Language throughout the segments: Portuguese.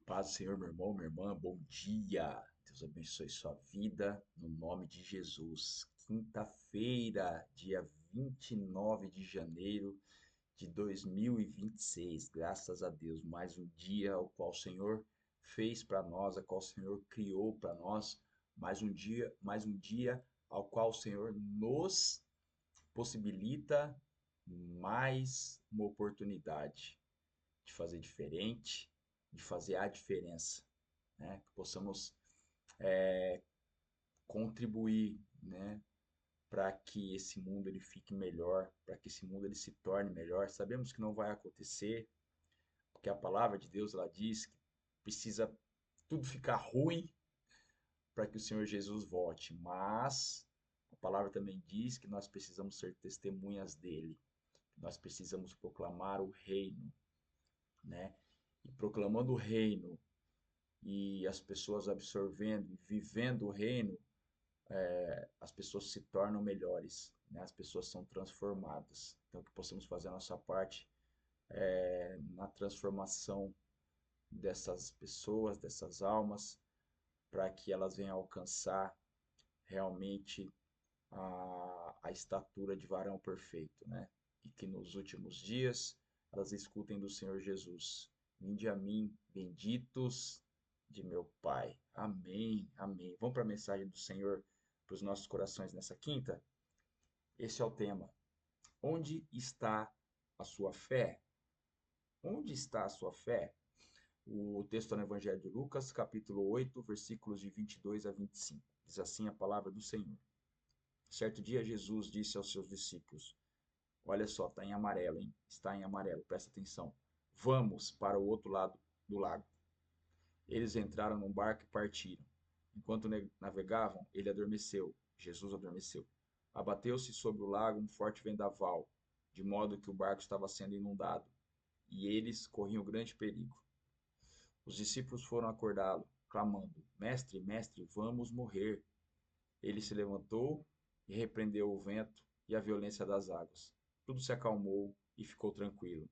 Paz do Senhor, meu irmão, minha irmã, bom dia. Deus abençoe sua vida, no nome de Jesus. Quinta-feira, dia 29 de janeiro de 2026. Graças a Deus, mais um dia ao qual o Senhor fez para nós, ao qual o Senhor criou para nós. Mais um dia ao qual o Senhor nos possibilita mais uma oportunidade de fazer diferente, de fazer a diferença, né? Que possamos contribuir, né? Para que esse mundo ele fique melhor, para que esse mundo ele se torne melhor. Sabemos que não vai acontecer, porque a palavra de Deus ela diz que precisa tudo ficar ruim para que o Senhor Jesus volte, mas a palavra também diz que nós precisamos ser testemunhas dele, que nós precisamos proclamar o reino, né? E proclamando o reino e as pessoas absorvendo e vivendo o reino, as pessoas se tornam melhores, né? As pessoas são transformadas. Então, que possamos fazer a nossa parte na transformação dessas pessoas, dessas almas, para que elas venham alcançar realmente a estatura de varão perfeito, né? E que nos últimos dias elas escutem do Senhor Jesus: Vinde a mim, benditos de meu Pai. Amém, amém. Vamos para a mensagem do Senhor para os nossos corações nessa quinta? Esse é o tema. Onde está a sua fé? Onde está a sua fé? O texto é no Evangelho de Lucas, capítulo 8, versículos de 22 a 25. Diz assim a palavra do Senhor. Certo dia, Jesus disse aos seus discípulos: Olha só, está em amarelo, hein? Está em amarelo, presta atenção. Vamos para o outro lado do lago. Eles entraram num barco e partiram. Enquanto navegavam, ele adormeceu. Jesus adormeceu. Abateu-se sobre o lago um forte vendaval, de modo que o barco estava sendo inundado, e eles corriam grande perigo. Os discípulos foram acordá-lo, clamando: Mestre, mestre, vamos morrer. Ele se levantou e repreendeu o vento e a violência das águas. Tudo se acalmou e ficou tranquilo.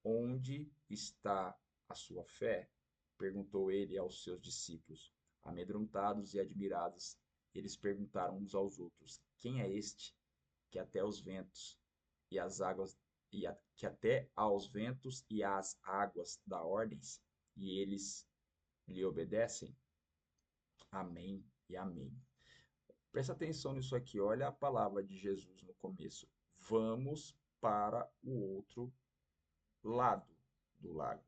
Onde está a sua fé? Perguntou ele aos seus discípulos. Amedrontados e admirados, eles perguntaram uns aos outros: Quem é este que até os ventos e as águas que até aos ventos e às águas dá ordens e eles lhe obedecem? Amém e amém. Presta atenção nisso aqui, olha a palavra de Jesus no começo. Vamos para o outro lado do lago.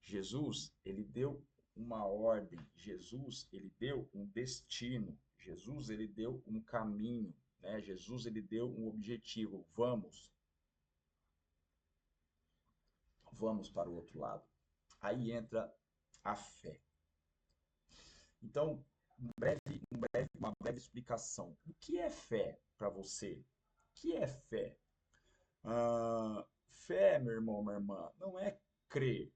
Jesus, ele deu uma ordem, Jesus, ele deu um destino, Jesus, ele deu um caminho, né? Jesus, ele deu um objetivo. Vamos para o outro lado. Aí entra a fé. Então, uma breve explicação. O que é fé para você? O que é fé? Fé, meu irmão, minha irmã, não é crer.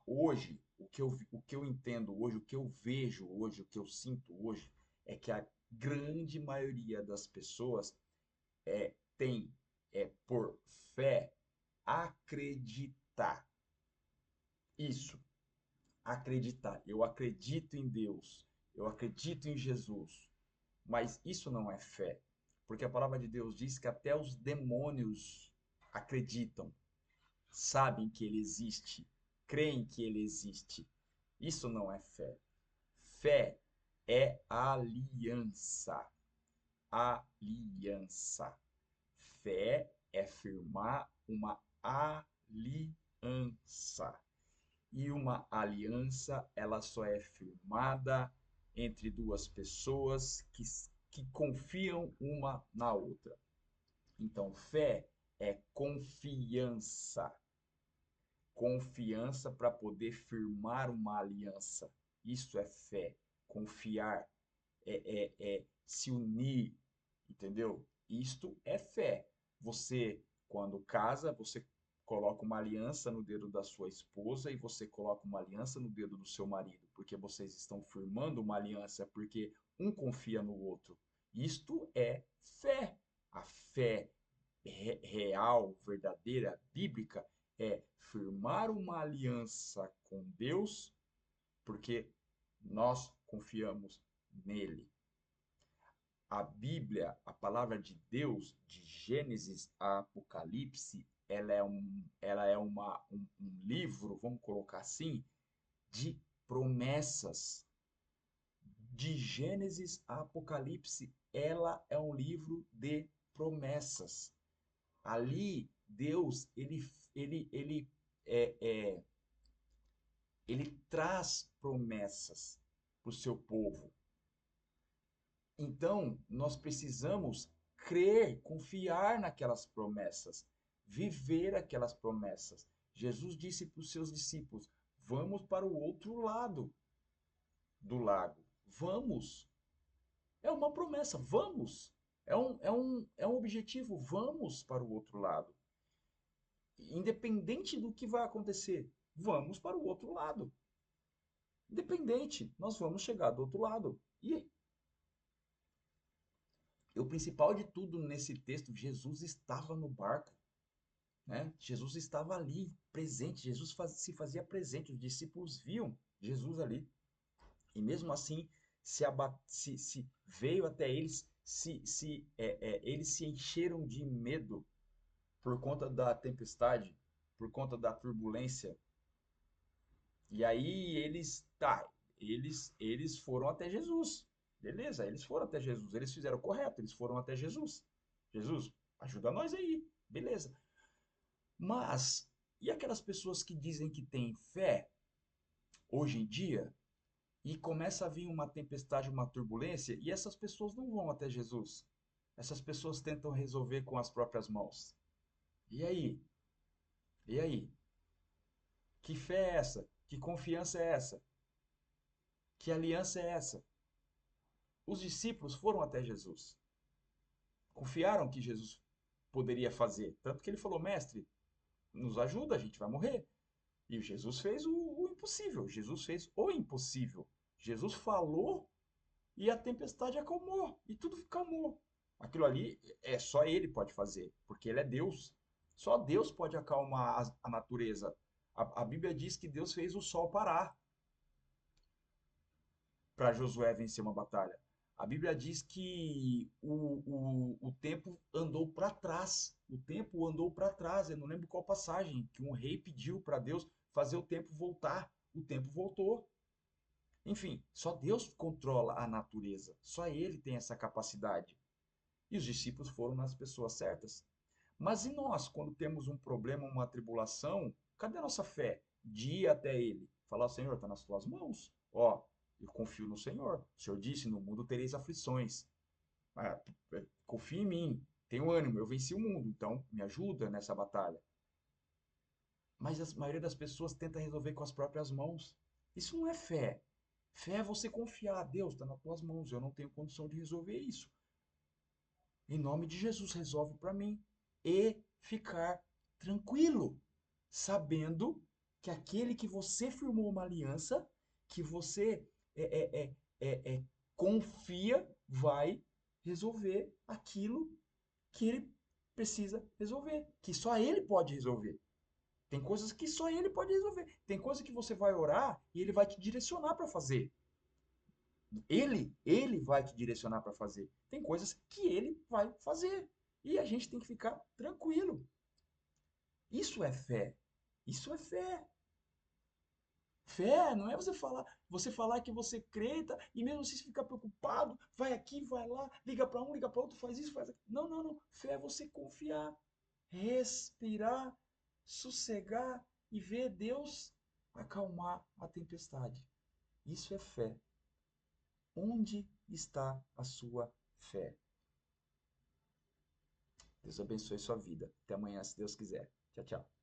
Hoje, o que eu entendo hoje, o que eu vejo hoje, o que eu sinto hoje, é que a grande maioria das pessoas tem por fé acreditar. Isso, acreditar. Eu acredito em Deus, eu acredito em Jesus, mas isso não é fé, porque a palavra de Deus diz que até os demônios acreditam, sabem que ele existe, creem que ele existe. Isso não é fé. Fé é aliança. Aliança. Fé é firmar uma aliança. E uma aliança, ela só é firmada entre duas pessoas que confiam uma na outra. Então, fé é confiança. Confiança para poder firmar uma aliança. Isso é fé. Confiar é se unir, entendeu? Isto é fé. Você, quando casa, você coloca uma aliança no dedo da sua esposa e você coloca uma aliança no dedo do seu marido, porque vocês estão firmando uma aliança, porque um confia no outro. Isto é fé. A fé real, verdadeira, bíblica, é firmar uma aliança com Deus, porque nós confiamos nele. A Bíblia, a palavra de Deus, de Gênesis a Apocalipse, ela é um livro, vamos colocar assim, de promessas. De Gênesis a Apocalipse, ela é um livro de promessas. Ali, Deus, é, é, ele traz promessas para o seu povo. Então, nós precisamos crer, confiar naquelas promessas, viver aquelas promessas. Jesus disse para os seus discípulos: vamos para o outro lado do lago. Vamos. É uma promessa, vamos. É um objetivo, vamos para o outro lado. Independente do que vai acontecer, vamos para o outro lado. Independente, nós vamos chegar do outro lado. E o principal de tudo nesse texto, Jesus estava no barco, né? Jesus estava ali, presente. Jesus se fazia presente. Os discípulos viam Jesus ali. E mesmo assim, se veio até eles, eles se encheram de medo por conta da tempestade, por conta da turbulência. E aí eles foram até Jesus. Beleza, eles foram até Jesus, eles fizeram o correto, eles foram até Jesus. Jesus, ajuda nós aí. Beleza. Mas e aquelas pessoas que dizem que têm fé hoje em dia e começa a vir uma tempestade, uma turbulência, e essas pessoas não vão até Jesus. Essas pessoas tentam resolver com as próprias mãos. E aí? E aí? Que fé é essa? Que confiança é essa? Que aliança é essa? Os discípulos foram até Jesus. Confiaram que Jesus poderia fazer. Tanto que ele falou: Mestre, nos ajuda, a gente vai morrer. E Jesus fez o impossível. Jesus fez o impossível. Jesus falou e a tempestade acalmou. E tudo acalmou. Aquilo ali é só ele pode fazer, porque ele é Deus. Só Deus pode acalmar a natureza. A Bíblia diz que Deus fez o sol parar para Josué vencer uma batalha. A Bíblia diz que o tempo andou para trás. O tempo andou para trás. Eu não lembro qual passagem, que um rei pediu para Deus fazer o tempo voltar. O tempo voltou. Enfim, só Deus controla a natureza. Só Ele tem essa capacidade. E os discípulos foram nas pessoas certas. Mas e nós, quando temos um problema, uma tribulação, cadê a nossa fé? De ir até Ele, falar: Senhor, está nas tuas mãos. Ó, eu confio no Senhor. O Senhor disse: no mundo tereis aflições. Ah, confia em mim, tenho ânimo, eu venci o mundo, então me ajuda nessa batalha. Mas a maioria das pessoas tenta resolver com as próprias mãos. Isso não é fé. Fé é você confiar: Deus, está nas tuas mãos, eu não tenho condição de resolver isso. Em nome de Jesus, resolve para mim. E ficar tranquilo, sabendo que aquele que você firmou uma aliança, que você é, é, confia, vai resolver aquilo que ele precisa resolver, que só ele pode resolver. Tem coisas que só ele pode resolver. Tem coisas que você vai orar e ele vai te direcionar para fazer. Ele vai te direcionar para fazer. Tem coisas que ele vai fazer. E a gente tem que ficar tranquilo. Isso é fé. Isso é fé. Fé não é você falar que você crê e mesmo assim você ficar preocupado, vai aqui, vai lá, liga para um, liga para outro, faz isso, faz aquilo. Não, não, não. Fé é você confiar, respirar, sossegar e ver Deus acalmar a tempestade. Isso é fé. Onde está a sua fé? Deus abençoe sua vida. Até amanhã, se Deus quiser. Tchau, tchau.